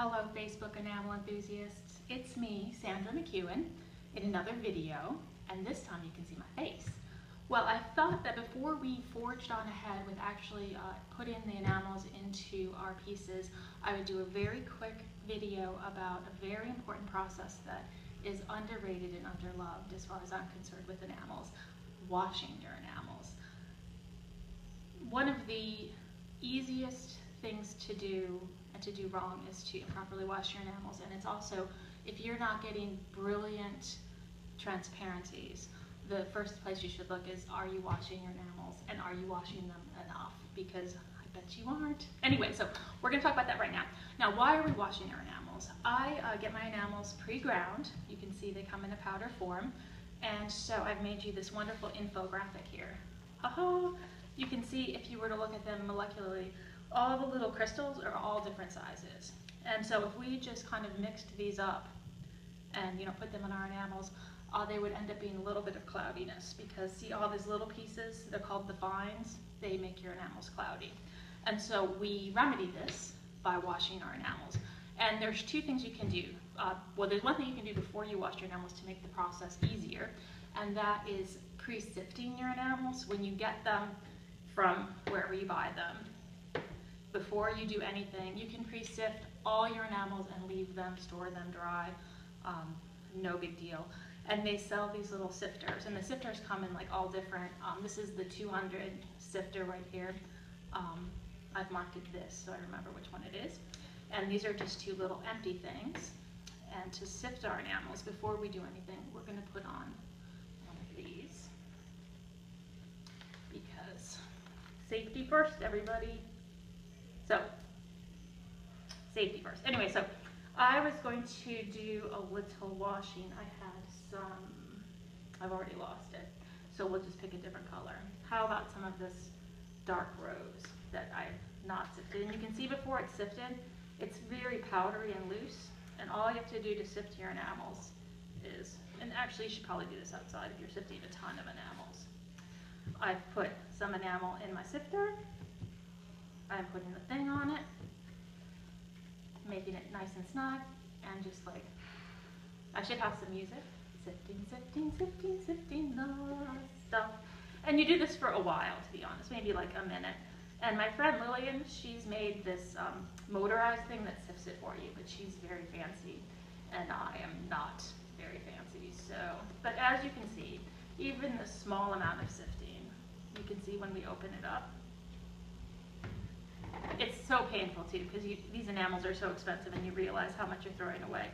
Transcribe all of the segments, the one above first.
Hello Facebook enamel enthusiasts, it's me, Sandra McEwen, in another video, and this time you can see my face. Well, I thought that before we forged on ahead with actually putting the enamels into our pieces, I would do a very quick video about a very important process that is underrated and underloved as far as I'm concerned with enamels, washing your enamels. One of the easiest things to do and to do wrong is to improperly wash your enamels, and it's also, if you're not getting brilliant transparencies, the first place you should look is, are you washing your enamels, and are you washing them enough? Because I bet you aren't. Anyway, so we're going to talk about that right now. Now, why are we washing our enamels? I get my enamels pre-ground. You can see they come in a powder form, and so I've made you this wonderful infographic here. You can see, if you were to look at them molecularly, all the little crystals are all different sizes. And so if we just kind of mixed these up and put them on our enamels, they would end up being a little bit of cloudiness, because see all these little pieces, they're called the fines, they make your enamels cloudy. And so we remedy this by washing our enamels. And there's two things you can do. Well, there's one thing you can do before you wash your enamels to make the process easier, and that is pre-sifting your enamels when you get them from wherever you buy them. Before you do anything, you can pre-sift all your enamels and leave them, store them dry, no big deal. And they sell these little sifters, and the sifters come in like all different. This is the 200 sifter right here. I've marked it this so I remember which one it is. And these are just two little empty things. And to sift our enamels, before we do anything, we're going to put on one of these, because safety first, everybody. So, safety first. Anyway, so I was going to do a little washing. I had some, I've already lost it, so we'll just pick a different color. How about some of this dark rose that I've not sifted? And you can see before it's sifted, it's very powdery and loose, and all you have to do to sift your enamels is, and actually you should probably do this outside if you're sifting a ton of enamels. I've put some enamel in my sifter. I'm putting the thing on it, making it nice and snug, and just like, I should have some music. Sifting, sifting, sifting, sifting the stuff. And you do this for a while, to be honest, maybe like a minute. And my friend Lillian, she's made this motorized thing that sifts it for you, but she's very fancy, and I am not very fancy. So, but as you can see, even the small amount of sifting, you can see when we open it up, it's so painful too, because these enamels are so expensive and you realize how much you're throwing away.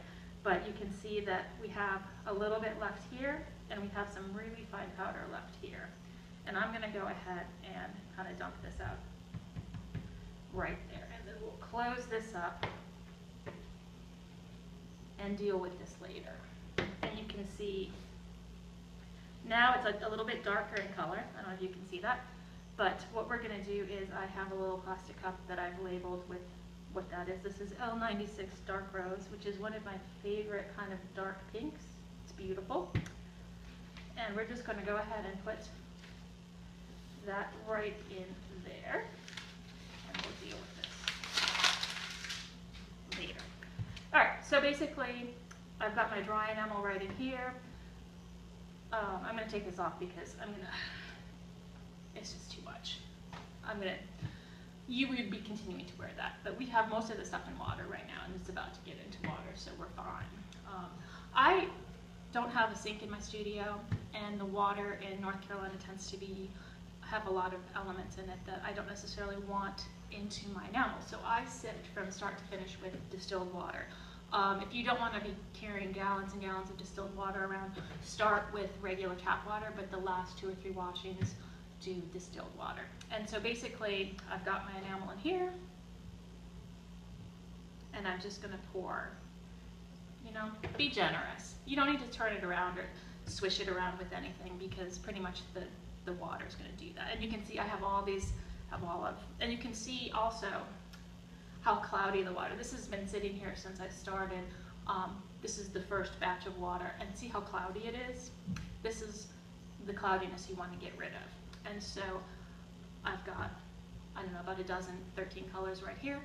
But you can see that we have a little bit left here, and we have some really fine powder left here. And I'm going to go ahead and kind of dump this out right there. And then we'll close this up and deal with this later. And you can see now it's like a little bit darker in color. I don't know if you can see that. But what we're going to do is, I have a little plastic cup that I've labeled with what that is. This is L96 Dark Rose, which is one of my favorite kind of dark pinks. It's beautiful. And we're just going to go ahead and put that right in there. And we'll deal with this later. All right, so basically, I've got my dry enamel right in here. I'm going to take this off because it's just too much. You would be continuing to wear that, but we have most of the stuff in water right now, and it's about to get into water, so we're fine. I don't have a sink in my studio, and the water in North Carolina tends to have a lot of elements in it that I don't necessarily want into my enamels, so I sift from start to finish with distilled water. If you don't want to be carrying gallons and gallons of distilled water around, start with regular tap water, but the last 2 or 3 washings, do distilled water. And so basically, I've got my enamel in here, and I'm just going to pour. Be generous. You don't need to turn it around or swish it around with anything, because pretty much the water is going to do that. And you can see I have all these, and you can see also how cloudy the water. This has been sitting here since I started. This is the first batch of water, and see how cloudy it is? This is the cloudiness you want to get rid of. And so I've got, I don't know, about a dozen, 13 colors right here.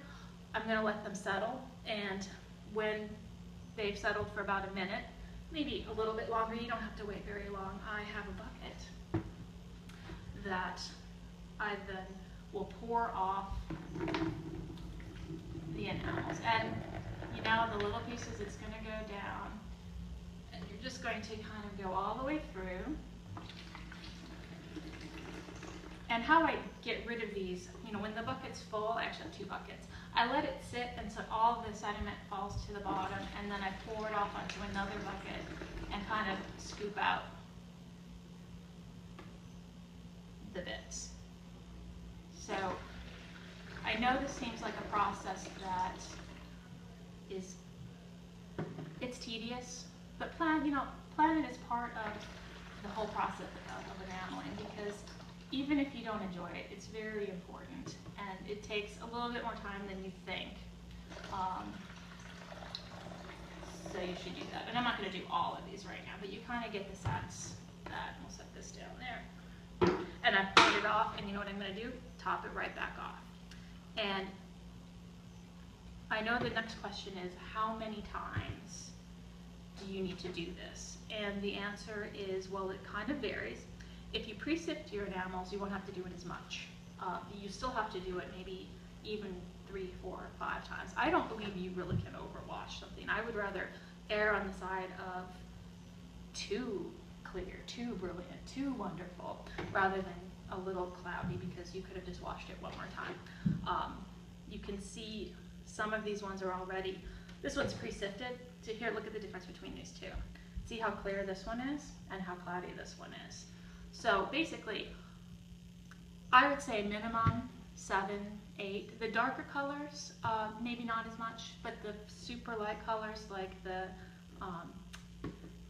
I'm going to let them settle, and when they've settled for about a minute, maybe a little bit longer, you don't have to wait very long, I have a bucket that I then will pour off the enamels. And you know, the little pieces, it's going to go down, and you're just going to kind of go all the way through. And how I get rid of these, you know, when the bucket's full, I actually have 2 buckets. I let it sit and so all the sediment falls to the bottom, and then I pour it off onto another bucket and kind of scoop out the bits. So I know this seems like a process that is, it's tedious, but planning is part of the whole process of enameling, because even if you don't enjoy it, it's very important, and it takes a little bit more time than you think. So you should do that. And I'm not going to do all of these right now, but you kind of get the sense that, we'll set this down there. And I've poured it off, and you know what I'm going to do? Top it right back off. And I know the next question is, how many times do you need to do this? And the answer is, well, it kind of varies. If you pre-sift your enamels, you won't have to do it as much. You still have to do it maybe even 3, 4, 5 times. I don't believe you really can overwash something. I would rather err on the side of too clear, too brilliant, too wonderful, rather than a little cloudy, because you could have just washed it one more time. You can see some of these ones are already, this one's pre-sifted. So here, look at the difference between these two. See how clear this one is and how cloudy this one is. So basically, I would say minimum 7, 8. The darker colors, maybe not as much, but the super light colors like the,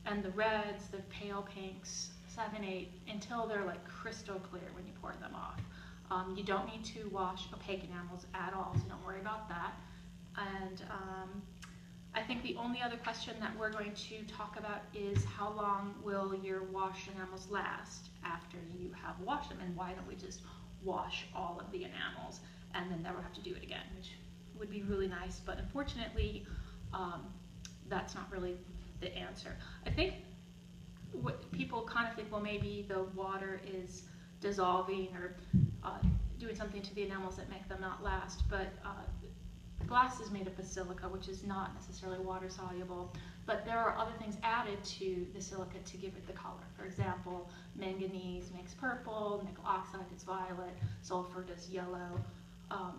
and the reds, the pale pinks, 7, 8, until they're like crystal clear when you pour them off. You don't need to wash opaque enamels at all, so don't worry about that. And I think the only other question that we're going to talk about is, how long will your washed enamels last after you have washed them, and why don't we just wash all of the enamels and then never have to do it again, which would be really nice, but unfortunately that's not really the answer. I think what people kind of think, well, maybe the water is dissolving or doing something to the enamels that make them not last, but glass is made up of silica, which is not necessarily water soluble, but there are other things added to the silica to give it the color. For example, manganese makes purple, nickel oxide is violet, sulfur does yellow.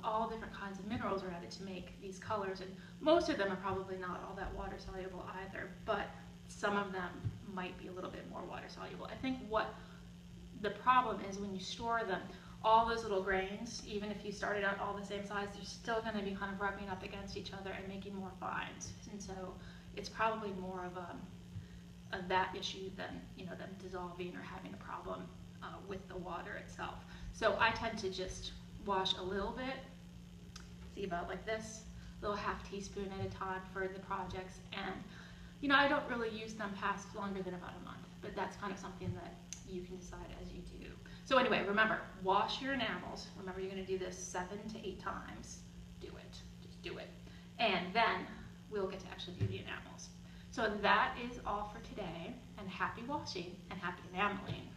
All different kinds of minerals are added to make these colors, and most of them are probably not all that water soluble either, but some of them might be a little bit more water soluble. I think what the problem is, when you store them, all those little grains, even if you started out all the same size, they're still going to be kind of rubbing up against each other and making more fines. And so it's probably more of that issue than, you know, them dissolving or having a problem with the water itself. So I tend to just wash a little bit, see, about like this, little half teaspoon at a time for the projects. And, you know, I don't really use them past longer than about a month, but that's kind of something that you can decide as you do. So anyway, remember, wash your enamels. Remember, you're going to do this 7 to 8 times. Do it. Just do it. And then we'll get to actually do the enamels. So that is all for today, and happy washing and happy enameling.